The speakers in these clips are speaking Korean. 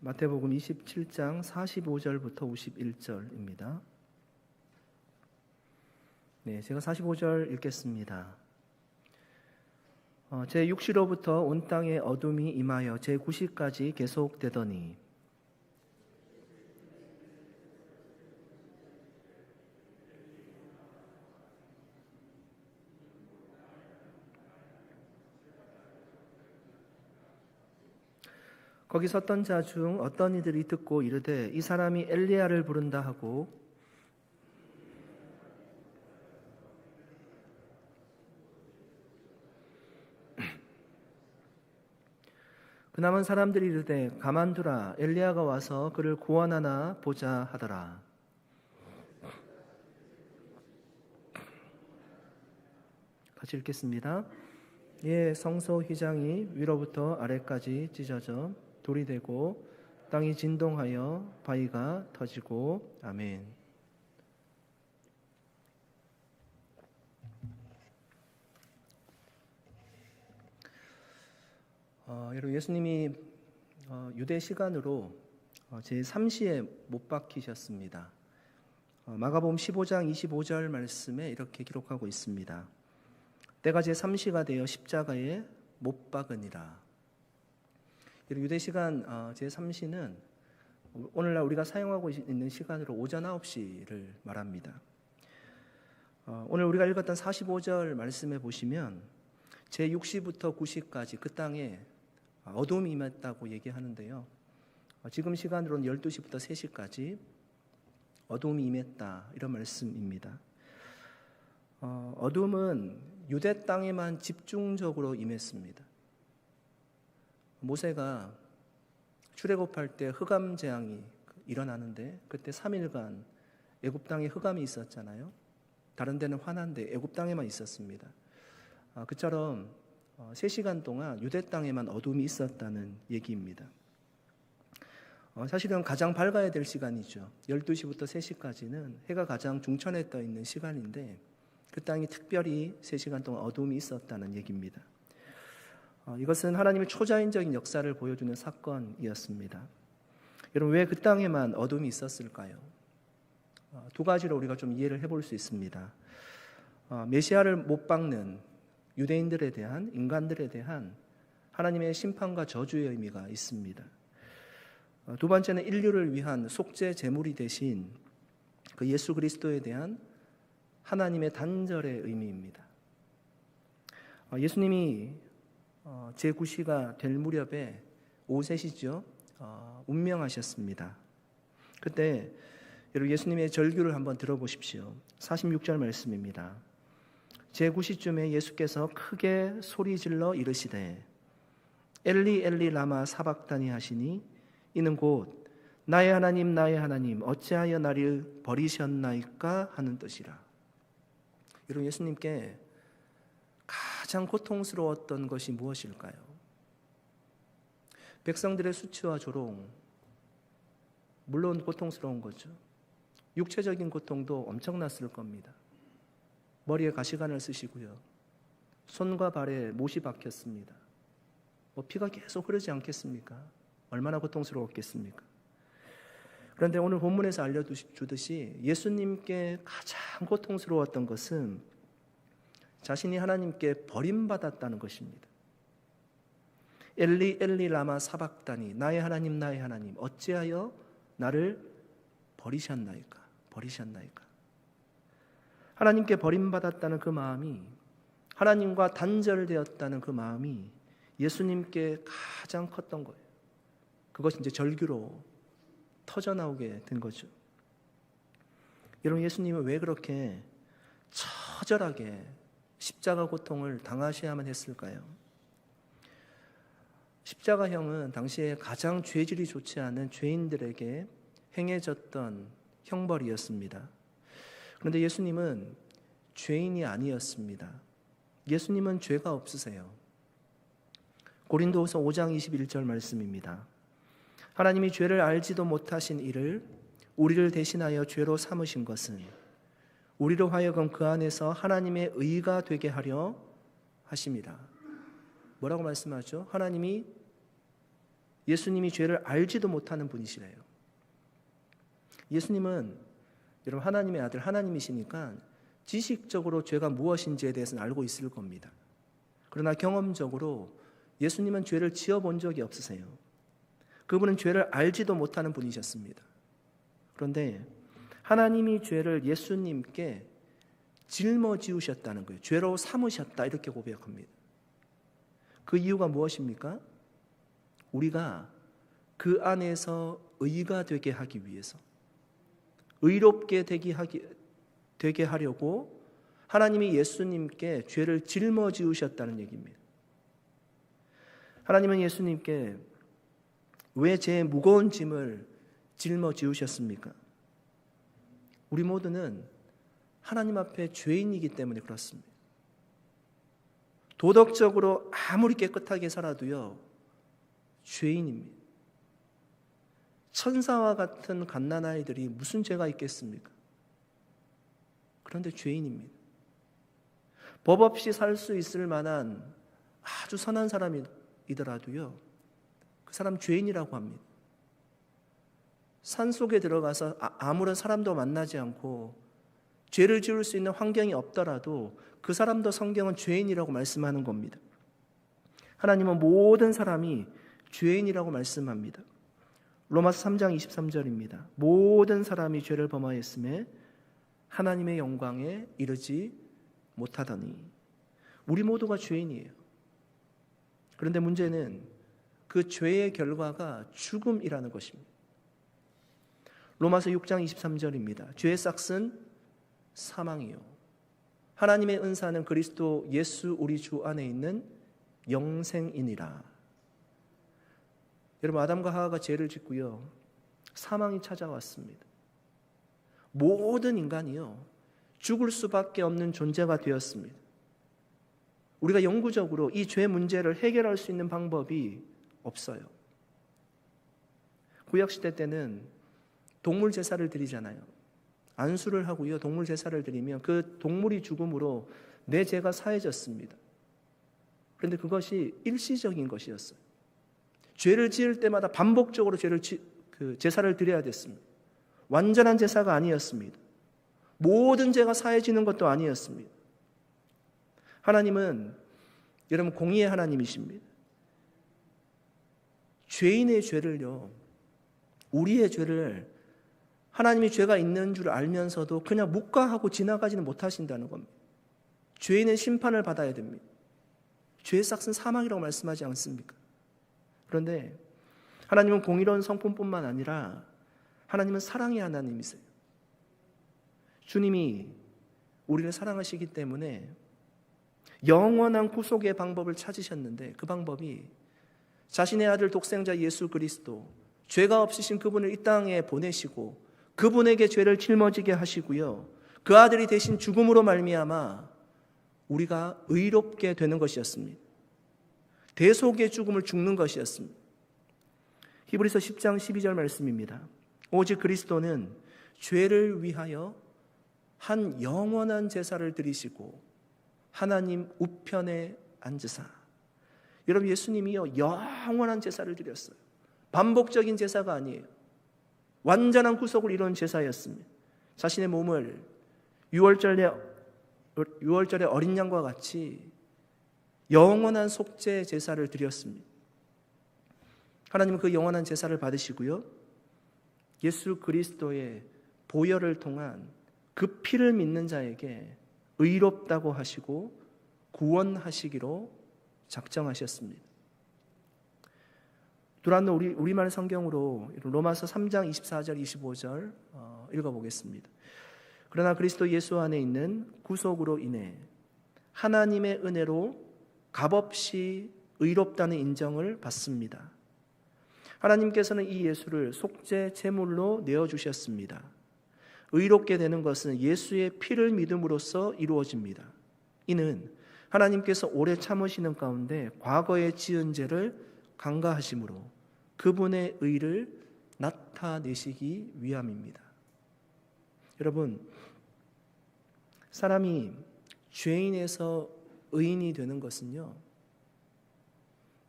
마태복음 27장 45절부터 51절입니다. 네, 제가 45절 읽겠습니다. 제6시로부터 온 땅에 어둠이 임하여 제9시까지 계속되더니 거기 섰던 자 중 어떤 이들이 듣고 이르되 이 사람이 엘리야를 부른다 하고 그 남은 사람들이 이르되 가만두라 엘리야가 와서 그를 구원하나 보자 하더라. 같이 읽겠습니다. 예, 성소 휘장이 위로부터 아래까지 찢어져 돌이 되고 땅이 진동하여 바위가 터지고 아멘. 여러분 예수님이 유대 시간으로 제3시에 못 박히셨습니다. 마가복음 15장 25절 말씀에 이렇게 기록하고 있습니다. 때가 제3시가 되어 십자가에 못 박으니라. 유대 시간 제3시는 오늘날 우리가 사용하고 있는 시간으로 오전 9시를 말합니다. 오늘 우리가 읽었던 45절 말씀에 보시면 제6시부터 9시까지 그 땅에 어둠이 임했다고 얘기하는데요. 지금 시간으로는 12시부터 3시까지 어둠이 임했다 이런 말씀입니다. 어둠은 유대 땅에만 집중적으로 임했습니다. 모세가 출애굽할 때 흑암 재앙이 일어나는데 그때 3일간 애굽 땅에 흑암이 있었잖아요. 다른 데는 환한데 애굽 땅에만 있었습니다. 그처럼 3시간 동안 유대 땅에만 어둠이 있었다는 얘기입니다. 사실은 가장 밝아야 될 시간이죠. 12시부터 3시까지는 해가 가장 중천에 떠 있는 시간인데 그 땅이 특별히 3시간 동안 어둠이 있었다는 얘기입니다. 이것은 하나님의 초자연적인 역사를 보여주는 사건이었습니다. 여러분 왜 그 땅에만 어둠이 있었을까요? 두 가지로 우리가 좀 이해를 해볼 수 있습니다. 메시아를 못 박는 유대인들에 대한 인간들에 대한 하나님의 심판과 저주의 의미가 있습니다. 두 번째는 인류를 위한 속죄 제물이 되신 그 예수 그리스도에 대한 하나님의 단절의 의미입니다. 예수님이 제9시가 될 무렵에 오후 3시죠. 운명하셨습니다. 그때 여러분 예수님의 절규를 한번 들어보십시오. 46절 말씀입니다. 제9시쯤에 예수께서 크게 소리질러 이르시되 엘리 엘리 라마 사박다니 하시니 이는 곧 나의 하나님 어찌하여 나를 버리셨나이까 하는 뜻이라. 여러분 예수님께 가장 고통스러웠던 것이 무엇일까요? 백성들의 수치와 조롱, 물론 고통스러운 거죠. 육체적인 고통도 엄청났을 겁니다. 머리에 가시관을 쓰시고요. 손과 발에 못이 박혔습니다. 피가 계속 흐르지 않겠습니까? 얼마나 고통스러웠겠습니까? 그런데 오늘 본문에서 알려주듯이 예수님께 가장 고통스러웠던 것은 자신이 하나님께 버림받았다는 것입니다. 엘리 엘리 라마 사박다니 나의 하나님 어찌하여 나를 버리셨나이까. 하나님께 버림받았다는 그 마음이, 하나님과 단절되었다는 그 마음이 예수님께 가장 컸던 거예요. 그것이 이제 절규로 터져나오게 된 거죠. 여러분 예수님은 왜 그렇게 처절하게 십자가 고통을 당하셔야만 했을까요? 십자가형은 당시에 가장 죄질이 좋지 않은 죄인들에게 행해졌던 형벌이었습니다. 그런데 예수님은 죄인이 아니었습니다. 예수님은 죄가 없으세요. 고린도후서 5장 21절 말씀입니다. 하나님이 죄를 알지도 못하신 이를 우리를 대신하여 죄로 삼으신 것은 우리로 하여금 그 안에서 하나님의 의가 되게 하려 하심이라. 뭐라고 말씀하죠? 하나님이 예수님이 죄를 알지도 못하는 분이시래요. 예수님은 여러분 하나님의 아들 하나님이시니까 지식적으로 죄가 무엇인지에 대해서는 알고 있을 겁니다. 그러나 경험적으로 예수님은 죄를 지어본 적이 없으세요. 그분은 죄를 알지도 못하는 분이셨습니다. 그런데 하나님이 죄를 예수님께 짊어지우셨다는 거예요. 죄로 삼으셨다 이렇게 고백합니다. 그 이유가 무엇입니까? 우리가 그 안에서 의가 되게 하기 위해서, 의롭게 되게 하려고 하나님이 예수님께 죄를 짊어지우셨다는 얘기입니다. 하나님은 예수님께 왜 제 무거운 짐을 짊어지우셨습니까? 우리 모두는 하나님 앞에 죄인이기 때문에 그렇습니다. 도덕적으로 아무리 깨끗하게 살아도요, 죄인입니다. 천사와 같은 갓난아이들이 무슨 죄가 있겠습니까? 그런데 죄인입니다. 법 없이 살 수 있을 만한 아주 선한 사람이더라도요, 그 사람 죄인이라고 합니다. 산속에 들어가서 아무런 사람도 만나지 않고 죄를 지을 수 있는 환경이 없더라도 그 사람도 성경은 죄인이라고 말씀하는 겁니다. 하나님은 모든 사람이 죄인이라고 말씀합니다. 로마서 3장 23절입니다. 모든 사람이 죄를 범하였음에 하나님의 영광에 이르지 못하더니. 우리 모두가 죄인이에요. 그런데 문제는 그 죄의 결과가 죽음이라는 것입니다. 로마서 6장 23절입니다. 죄의 싹은 사망이요, 하나님의 은사는 그리스도 예수 우리 주 안에 있는 영생이니라. 여러분, 아담과 하와가 죄를 짓고요, 사망이 찾아왔습니다. 모든 인간이요, 죽을 수밖에 없는 존재가 되었습니다. 우리가 영구적으로 이 죄 문제를 해결할 수 있는 방법이 없어요. 구약시대 때는 동물 제사를 드리잖아요. 안수를 하고요, 동물 제사를 드리면 그 동물이 죽음으로 내 죄가 사해졌습니다. 그런데 그것이 일시적인 것이었어요. 죄를 지을 때마다 반복적으로 제사를 드려야 됐습니다. 완전한 제사가 아니었습니다. 모든 죄가 사해지는 것도 아니었습니다. 하나님은 여러분 공의의 하나님이십니다. 죄인의 죄를요, 우리의 죄를 하나님이 죄가 있는 줄 알면서도 그냥 묵과하고 지나가지는 못하신다는 겁니다. 죄인은 심판을 받아야 됩니다. 죄의 싹은 사망이라고 말씀하지 않습니까? 그런데 하나님은 공의로운 성품뿐만 아니라 하나님은 사랑의 하나님이세요. 주님이 우리를 사랑하시기 때문에 영원한 구속의 방법을 찾으셨는데, 그 방법이 자신의 아들 독생자 예수 그리스도, 죄가 없으신 그분을 이 땅에 보내시고 그분에게 죄를 짊어지게 하시고요, 그 아들이 대신 죽음으로 말미암아 우리가 의롭게 되는 것이었습니다. 대속의 죽음을 죽는 것이었습니다. 히브리서 10장 12절 말씀입니다. 오직 그리스도는 죄를 위하여 한 영원한 제사를 드리시고 하나님 우편에 앉으사. 여러분, 예수님이요, 영원한 제사를 드렸어요. 반복적인 제사가 아니에요. 완전한 구속을 이룬 제사였습니다. 자신의 몸을 유월절에 어린 양과 같이 영원한 속죄 제사를 드렸습니다. 하나님은 그 영원한 제사를 받으시고요, 예수 그리스도의 보혈을 통한 그 피를 믿는 자에게 의롭다고 하시고 구원하시기로 작정하셨습니다. 두란노 우리말 성경으로 로마서 3장 24절 25절 읽어보겠습니다. 그러나 그리스도 예수 안에 있는 구속으로 인해 하나님의 은혜로 값없이 의롭다는 인정을 받습니다. 하나님께서는 이 예수를 속죄 제물로 내어주셨습니다. 의롭게 되는 것은 예수의 피를 믿음으로써 이루어집니다. 이는 하나님께서 오래 참으시는 가운데 과거에 지은 죄를 간과하심으로 그분의 의를 나타내시기 위함입니다. 여러분, 사람이 죄인에서 의인이 되는 것은요,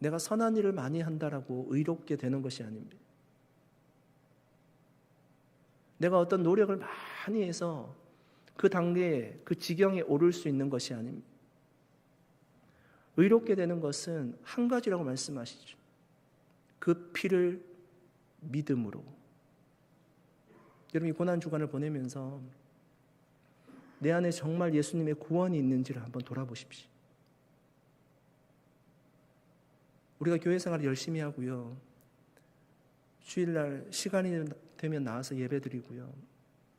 내가 선한 일을 많이 한다라고 의롭게 되는 것이 아닙니다. 내가 어떤 노력을 많이 해서 그 단계에, 그 지경에 오를 수 있는 것이 아닙니다. 의롭게 되는 것은 한 가지라고 말씀하시죠. 그 피를 믿음으로. 여러분이 고난주간을 보내면서 내 안에 정말 예수님의 구원이 있는지를 한번 돌아보십시오. 우리가 교회 생활을 열심히 하고요. 주일날 시간이 되면 나와서 예배드리고요.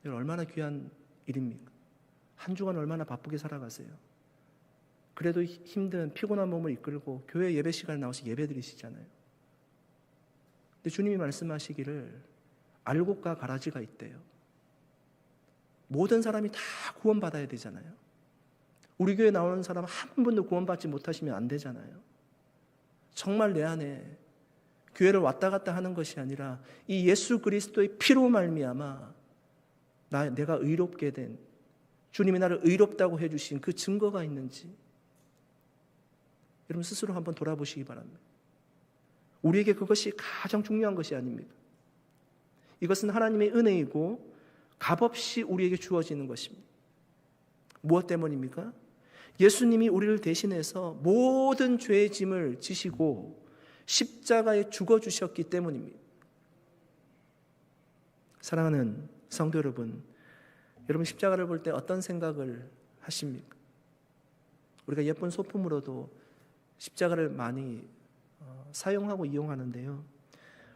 얼마나 귀한 일입니까? 한 주간 얼마나 바쁘게 살아가세요. 그래도 힘든 피곤한 몸을 이끌고 교회 예배 시간에 나와서 예배드리시잖아요. 근데 주님이 말씀하시기를 알곡과 가라지가 있대요. 모든 사람이 다 구원받아야 되잖아요. 우리 교회 나오는 사람 한 분도 구원받지 못하시면 안 되잖아요. 정말 내 안에 교회를 왔다 갔다 하는 것이 아니라 이 예수 그리스도의 피로 말미암아 내가 의롭게 된, 주님이 나를 의롭다고 해주신 그 증거가 있는지 여러분 스스로 한번 돌아보시기 바랍니다. 우리에게 그것이 가장 중요한 것이 아닙니다. 이것은 하나님의 은혜이고 값없이 우리에게 주어지는 것입니다. 무엇 때문입니까? 예수님이 우리를 대신해서 모든 죄의 짐을 지시고 십자가에 죽어주셨기 때문입니다. 사랑하는 성도 여러분, 여러분 십자가를 볼 때 어떤 생각을 하십니까? 우리가 예쁜 소품으로도 십자가를 많이 사용하고 이용하는데요.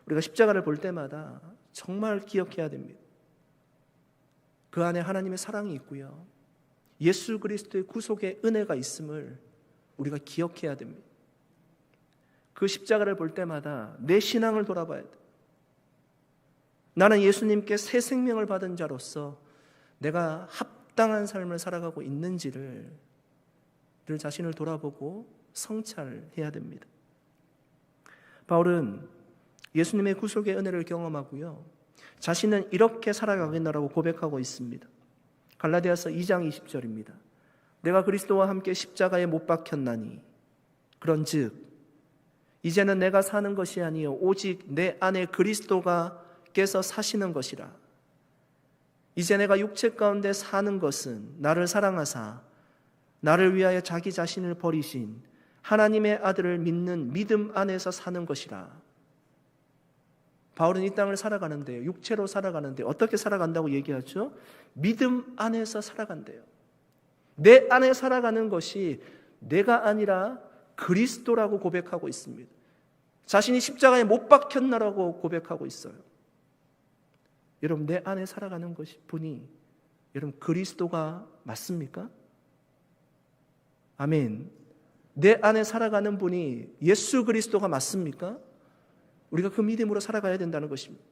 우리가 십자가를 볼 때마다 정말 기억해야 됩니다. 그 안에 하나님의 사랑이 있고요. 예수 그리스도의 구속의 은혜가 있음을 우리가 기억해야 됩니다. 그 십자가를 볼 때마다 내 신앙을 돌아봐야 돼. 나는 예수님께 새 생명을 받은 자로서 내가 합당한 삶을 살아가고 있는지를 늘 자신을 돌아보고 성찰해야 됩니다. 바울은 예수님의 구속의 은혜를 경험하고요. 자신은 이렇게 살아가겠노라고 고백하고 있습니다. 갈라디아서 2장 20절입니다. 내가 그리스도와 함께 십자가에 못 박혔나니 그런즉 이제는 내가 사는 것이 아니요 오직 내 안에 그리스도가 께서 사시는 것이라. 이제 내가 육체 가운데 사는 것은 나를 사랑하사 나를 위하여 자기 자신을 버리신 하나님의 아들을 믿는 믿음 안에서 사는 것이라. 바울은 이 땅을 살아가는데요. 육체로 살아가는데 어떻게 살아간다고 얘기하죠? 믿음 안에서 살아간대요. 내 안에 살아가는 것이 내가 아니라 그리스도라고 고백하고 있습니다. 자신이 십자가에 못 박혔나라고 고백하고 있어요. 여러분 내 안에 살아가는 것이 분이 여러분 그리스도가 맞습니까? 아멘. 내 안에 살아가는 분이 예수 그리스도가 맞습니까? 우리가 그 믿음으로 살아가야 된다는 것입니다.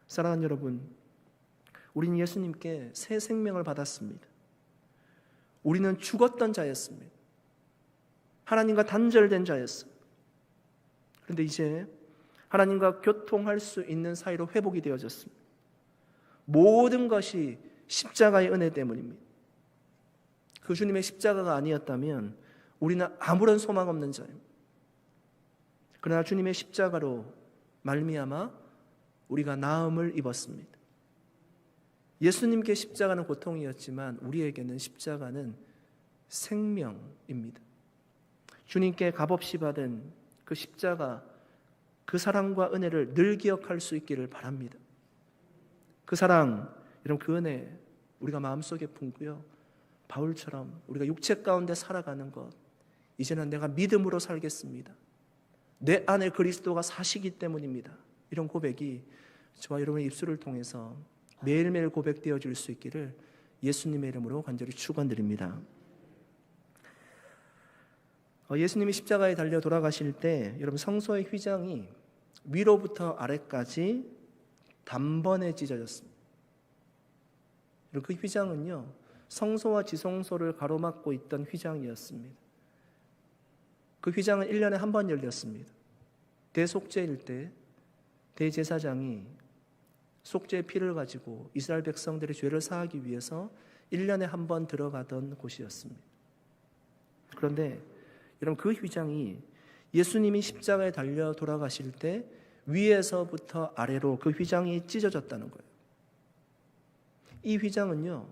사랑하는 여러분, 우리는 예수님께 새 생명을 받았습니다. 우리는 죽었던 자였습니다. 하나님과 단절된 자였습니다. 그런데 이제 하나님과 교통할 수 있는 사이로 회복이 되어졌습니다. 모든 것이 십자가의 은혜 때문입니다. 그 주님의 십자가가 아니었다면 우리는 아무런 소망 없는 자입니다. 그러나 주님의 십자가로 말미암아 우리가 나음을 입었습니다. 예수님께 십자가는 고통이었지만 우리에게는 십자가는 생명입니다. 주님께 값없이 받은 그 십자가, 그 사랑과 은혜를 늘 기억할 수 있기를 바랍니다. 그 사랑, 여러분 그 은혜 우리가 마음속에 품고요. 바울처럼 우리가 육체 가운데 살아가는 것, 이제는 내가 믿음으로 살겠습니다. 내 안에 그리스도가 사시기 때문입니다. 이런 고백이 저와 여러분의 입술을 통해서 매일매일 고백되어질 수 있기를 예수님의 이름으로 간절히 축원드립니다. 예수님이 십자가에 달려 돌아가실 때 여러분 성소의 휘장이 위로부터 아래까지 단번에 찢어졌습니다. 그 휘장은요 성소와 지성소를 가로막고 있던 휘장이었습니다. 그 휘장은 1년에 한 번 열렸습니다. 대속죄일 때 대제사장이 속죄의 피를 가지고 이스라엘 백성들의 죄를 사하기 위해서 1년에 한 번 들어가던 곳이었습니다. 그런데 여러분, 그 휘장이 예수님이 십자가에 달려 돌아가실 때 위에서부터 아래로 그 휘장이 찢어졌다는 거예요. 이 휘장은요,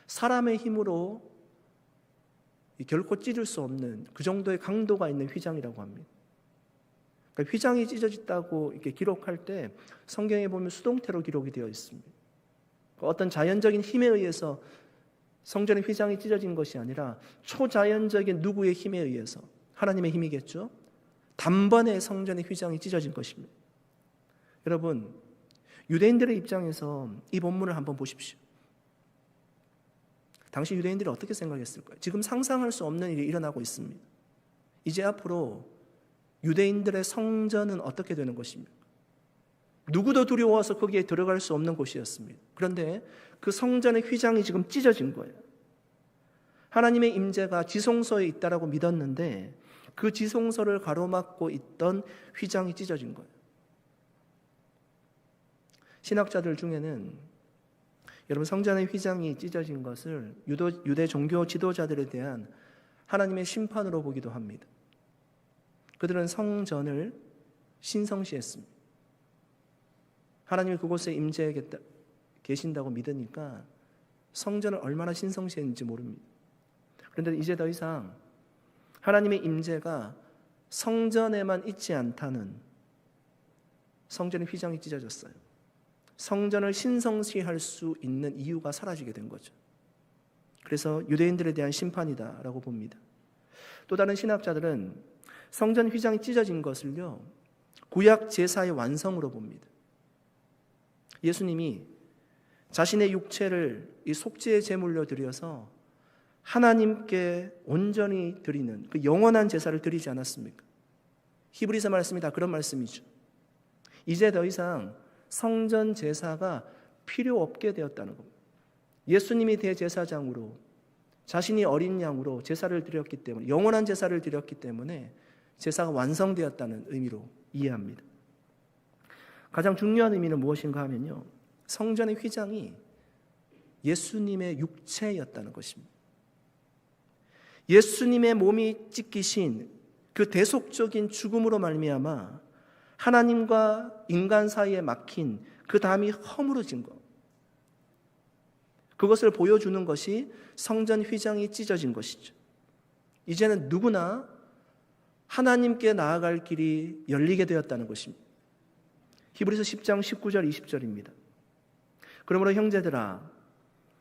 사람의 힘으로 결코 찢을 수 없는 그 정도의 강도가 있는 휘장이라고 합니다. 그러니까 휘장이 찢어졌다고 이렇게 기록할 때 성경에 보면 수동태로 기록이 되어 있습니다. 어떤 자연적인 힘에 의해서 성전의 휘장이 찢어진 것이 아니라 초자연적인 누구의 힘에 의해서, 하나님의 힘이겠죠, 단번에 성전의 휘장이 찢어진 것입니다. 여러분, 유대인들의 입장에서 이 본문을 한번 보십시오. 당시 유대인들이 어떻게 생각했을까요? 지금 상상할 수 없는 일이 일어나고 있습니다. 이제 앞으로 유대인들의 성전은 어떻게 되는 것입니까? 누구도 두려워서 거기에 들어갈 수 없는 곳이었습니다. 그런데 그 성전의 휘장이 지금 찢어진 거예요. 하나님의 임재가 지성소에 있다라고 믿었는데 그 지성소를 가로막고 있던 휘장이 찢어진 거예요. 신학자들 중에는 여러분, 성전의 휘장이 찢어진 것을 유대 종교 지도자들에 대한 하나님의 심판으로 보기도 합니다. 그들은 성전을 신성시했습니다. 하나님이 그곳에 임재해 계신다고 믿으니까 성전을 얼마나 신성시했는지 모릅니다. 그런데 이제 더 이상 하나님의 임재가 성전에만 있지 않다는, 성전의 휘장이 찢어졌어요. 성전을 신성시할 수 있는 이유가 사라지게 된 거죠. 그래서 유대인들에 대한 심판이다라고 봅니다. 또 다른 신학자들은 성전 휘장이 찢어진 것을요, 구약 제사의 완성으로 봅니다. 예수님이 자신의 육체를 이 속죄의 제물로 드려서 하나님께 온전히 드리는 그 영원한 제사를 드리지 않았습니까? 히브리서 말씀이 다 그런 말씀이죠. 이제 더 이상 성전 제사가 필요 없게 되었다는 겁니다. 예수님이 대제사장으로 자신이 어린 양으로 제사를 드렸기 때문에, 영원한 제사를 드렸기 때문에 제사가 완성되었다는 의미로 이해합니다. 가장 중요한 의미는 무엇인가 하면요, 성전의 휘장이 예수님의 육체였다는 것입니다. 예수님의 몸이 찢기신 그 대속적인 죽음으로 말미암아 하나님과 인간 사이에 막힌 그 담이 허물어진 것, 그것을 보여주는 것이 성전 휘장이 찢어진 것이죠. 이제는 누구나 하나님께 나아갈 길이 열리게 되었다는 것입니다. 히브리서 10장 19절 20절입니다. 그러므로 형제들아,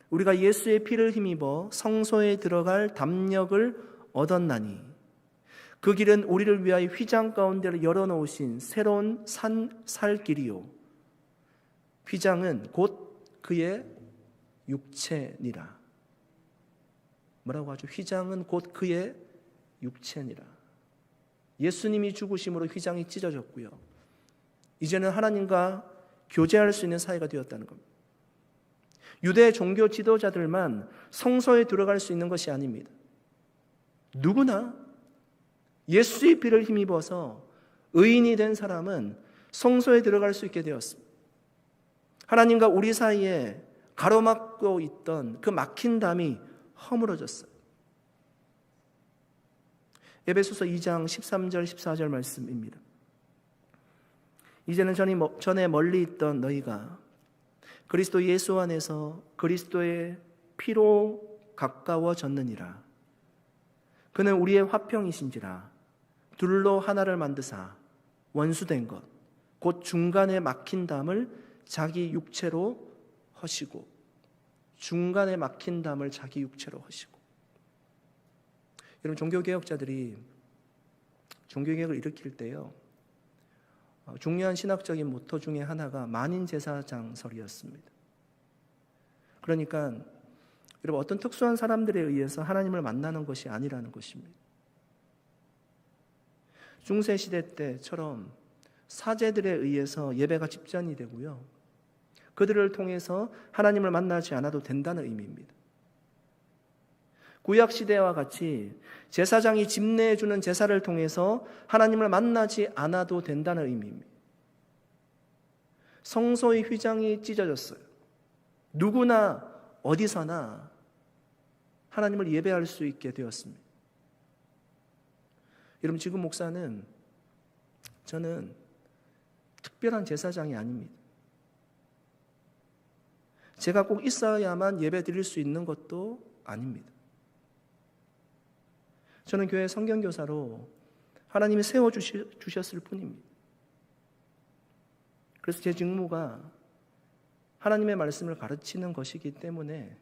우리가 예수의 피를 힘입어 성소에 들어갈 담력을 얻었나니 그 길은 우리를 위하여 휘장 가운데를 열어놓으신 새로운 살 길이요, 휘장은 곧 그의 육체니라. 뭐라고 하죠? 휘장은 곧 그의 육체니라. 예수님이 죽으심으로 휘장이 찢어졌고요, 이제는 하나님과 교제할 수 있는 사이가 되었다는 겁니다. 유대 종교 지도자들만 성소에 들어갈 수 있는 것이 아닙니다. 누구나 예수의 피를 힘입어서 의인이 된 사람은 성소에 들어갈 수 있게 되었습니다. 하나님과 우리 사이에 가로막고 있던 그 막힌 담이 허물어졌어요. 에베소서 2장 13절 14절 말씀입니다. 이제는 전에 멀리 있던 너희가 그리스도 예수 안에서 그리스도의 피로 가까워졌느니라. 그는 우리의 화평이신지라. 둘로 하나를 만드사 원수된 것 곧 중간에 막힌 담을 자기 육체로 허시고, 중간에 막힌 담을 자기 육체로 허시고. 여러분, 종교개혁자들이 종교개혁을 일으킬 때요, 중요한 신학적인 모토 중에 하나가 만인제사장설이었습니다. 그러니까 여러분, 어떤 특수한 사람들에 의해서 하나님을 만나는 것이 아니라는 것입니다. 중세시대 때처럼 사제들에 의해서 예배가 집전이 되고요, 그들을 통해서 하나님을 만나지 않아도 된다는 의미입니다. 구약시대와 같이 제사장이 집례해주는 제사를 통해서 하나님을 만나지 않아도 된다는 의미입니다. 성소의 휘장이 찢어졌어요. 누구나 어디서나 하나님을 예배할 수 있게 되었습니다. 여러분, 지금 목사는 저는 특별한 제사장이 아닙니다. 제가 꼭 있어야만 예배 드릴 수 있는 것도 아닙니다. 저는 교회 성경교사로 하나님이 세워주셨을 뿐입니다. 그래서 제 직무가 하나님의 말씀을 가르치는 것이기 때문에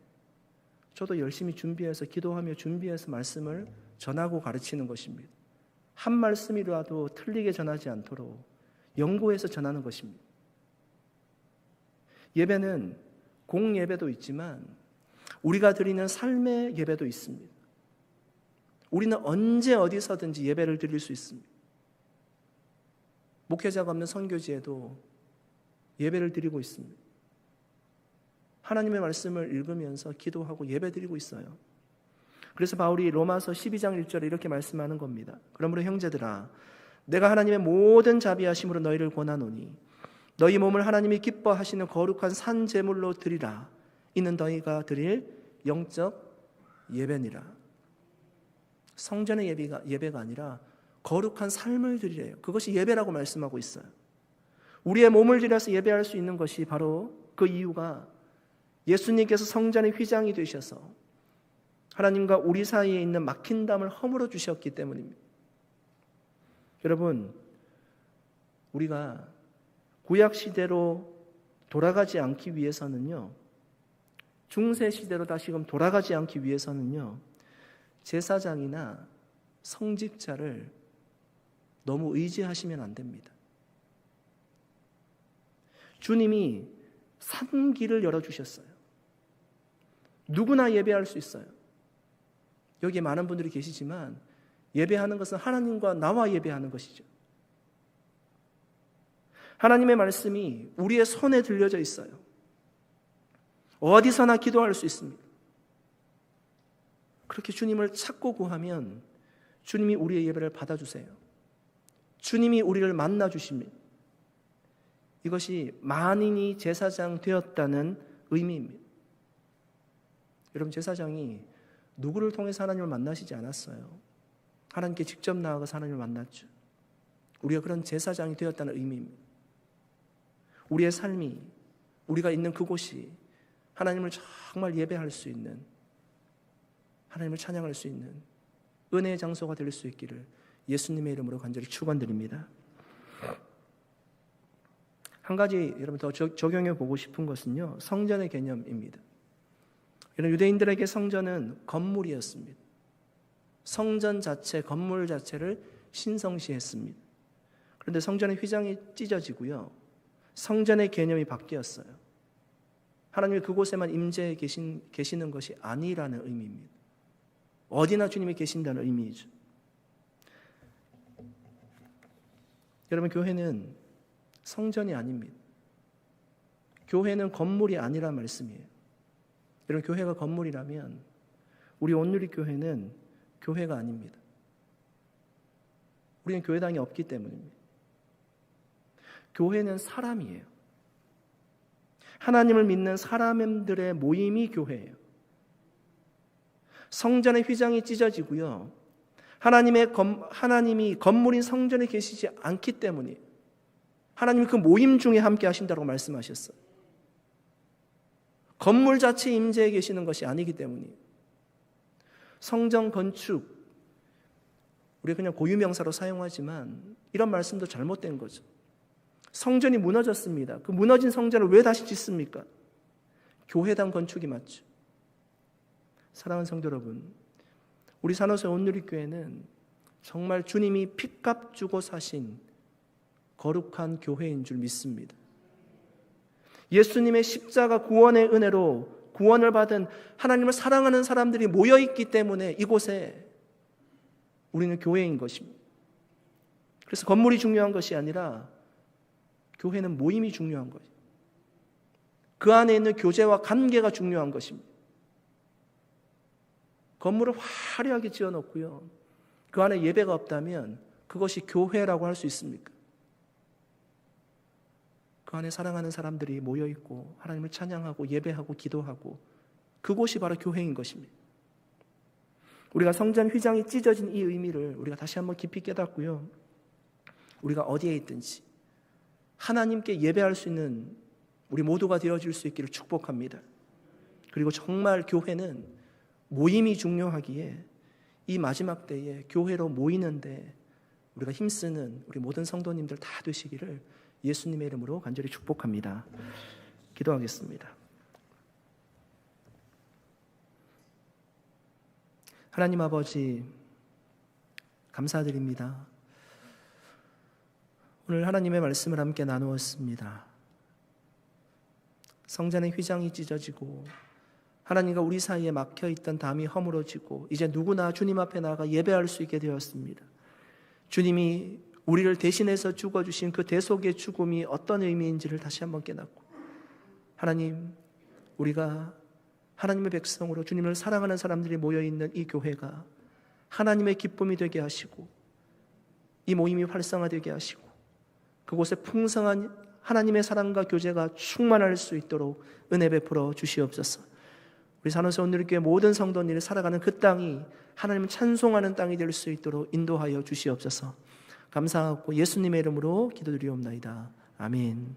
저도 열심히 준비해서 기도하며 준비해서 말씀을 전하고 가르치는 것입니다. 한 말씀이라도 틀리게 전하지 않도록 연구해서 전하는 것입니다. 예배는 공예배도 있지만 우리가 드리는 삶의 예배도 있습니다. 우리는 언제 어디서든지 예배를 드릴 수 있습니다. 목회자가 없는 선교지에도 예배를 드리고 있습니다. 하나님의 말씀을 읽으면서 기도하고 예배 드리고 있어요. 그래서 바울이 로마서 12장 1절에 이렇게 말씀하는 겁니다. 그러므로 형제들아, 내가 하나님의 모든 자비하심으로 너희를 권하노니 너희 몸을 하나님이 기뻐하시는 거룩한 산 제물로 드리라. 이는 너희가 드릴 영적 예배니라. 성전의 예배가 아니라 거룩한 삶을 드리래요. 그것이 예배라고 말씀하고 있어요. 우리의 몸을 들여서 예배할 수 있는 것이 바로 그 이유가 예수님께서 성전의 휘장이 되셔서 하나님과 우리 사이에 있는 막힌 담을 허물어 주셨기 때문입니다. 여러분, 우리가 구약시대로 돌아가지 않기 위해서는요, 중세시대로 다시금 돌아가지 않기 위해서는요, 제사장이나 성직자를 너무 의지하시면 안 됩니다. 주님이 산 길을 열어주셨어요. 누구나 예배할 수 있어요. 여기에 많은 분들이 계시지만 예배하는 것은 하나님과 나와 예배하는 것이죠. 하나님의 말씀이 우리의 손에 들려져 있어요. 어디서나 기도할 수 있습니다. 그렇게 주님을 찾고 구하면 주님이 우리의 예배를 받아주세요. 주님이 우리를 만나주십니다. 이것이 만인이 제사장 되었다는 의미입니다. 여러분, 제사장이 누구를 통해서 하나님을 만나시지 않았어요. 하나님께 직접 나아가서 하나님을 만났죠. 우리가 그런 제사장이 되었다는 의미입니다. 우리의 삶이, 우리가 있는 그곳이 하나님을 정말 예배할 수 있는, 하나님을 찬양할 수 있는 은혜의 장소가 될 수 있기를 예수님의 이름으로 간절히 축원드립니다. 한 가지 여러분 더 적용해 보고 싶은 것은요, 성전의 개념입니다. 이런 유대인들에게 성전은 건물이었습니다. 성전 자체, 건물 자체를 신성시했습니다. 그런데 성전의 휘장이 찢어지고요, 성전의 개념이 바뀌었어요. 하나님이 그곳에만 임재해 계시는 것이 아니라는 의미입니다. 어디나 주님이 계신다는 의미이죠. 여러분, 교회는 성전이 아닙니다. 교회는 건물이 아니란 말씀이에요. 여러분, 교회가 건물이라면 우리 온누리교회는 교회가 아닙니다. 우리는 교회당이 없기 때문입니다. 교회는 사람이에요. 하나님을 믿는 사람들의 모임이 교회예요. 성전의 휘장이 찢어지고요, 하나님이 건물인 성전에 계시지 않기 때문에 하나님이 그 모임 중에 함께 하신다고 말씀하셨어요. 건물 자체 임재해 계시는 것이 아니기 때문이에요. 성전 건축, 우리가 그냥 고유명사로 사용하지만 이런 말씀도 잘못된 거죠. 성전이 무너졌습니다. 그 무너진 성전을 왜 다시 짓습니까? 교회당 건축이 맞죠. 사랑하는 성도 여러분, 우리 산호세 온누리교회는 정말 주님이 핏값 주고 사신 거룩한 교회인 줄 믿습니다. 예수님의 십자가 구원의 은혜로 구원을 받은 하나님을 사랑하는 사람들이 모여있기 때문에 이곳에 우리는 교회인 것입니다. 그래서 건물이 중요한 것이 아니라 교회는 모임이 중요한 것이에요. 그 안에 있는 교제와 관계가 중요한 것입니다. 건물을 화려하게 지어놓고요, 그 안에 예배가 없다면 그것이 교회라고 할 수 있습니까? 그 안에 사랑하는 사람들이 모여있고 하나님을 찬양하고 예배하고 기도하고 그곳이 바로 교회인 것입니다. 우리가 성전 휘장이 찢어진 이 의미를 우리가 다시 한번 깊이 깨닫고요. 우리가 어디에 있든지 하나님께 예배할 수 있는 우리 모두가 되어질 수 있기를 축복합니다. 그리고 정말 교회는 모임이 중요하기에 이 마지막 때에 교회로 모이는데 우리가 힘쓰는 우리 모든 성도님들 다 되시기를 예수님의 이름으로 간절히 축복합니다. 기도하겠습니다. 하나님 아버지, 감사드립니다. 오늘 하나님의 말씀을 함께 나누었습니다. 성전의 휘장이 찢어지고 하나님과 우리 사이에 막혀있던 담이 허물어지고 이제 누구나 주님 앞에 나아가 예배할 수 있게 되었습니다. 주님이 우리를 대신해서 죽어주신 그 대속의 죽음이 어떤 의미인지를 다시 한번 깨닫고, 하나님, 우리가 하나님의 백성으로 주님을 사랑하는 사람들이 모여있는 이 교회가 하나님의 기쁨이 되게 하시고 이 모임이 활성화되게 하시고 그곳에 풍성한 하나님의 사랑과 교제가 충만할 수 있도록 은혜 베풀어 주시옵소서. 우리 산호서 온누리교회 모든 성도님이 살아가는 그 땅이 하나님을 찬송하는 땅이 될 수 있도록 인도하여 주시옵소서. 감사하고 예수님의 이름으로 기도드리옵나이다. 아멘.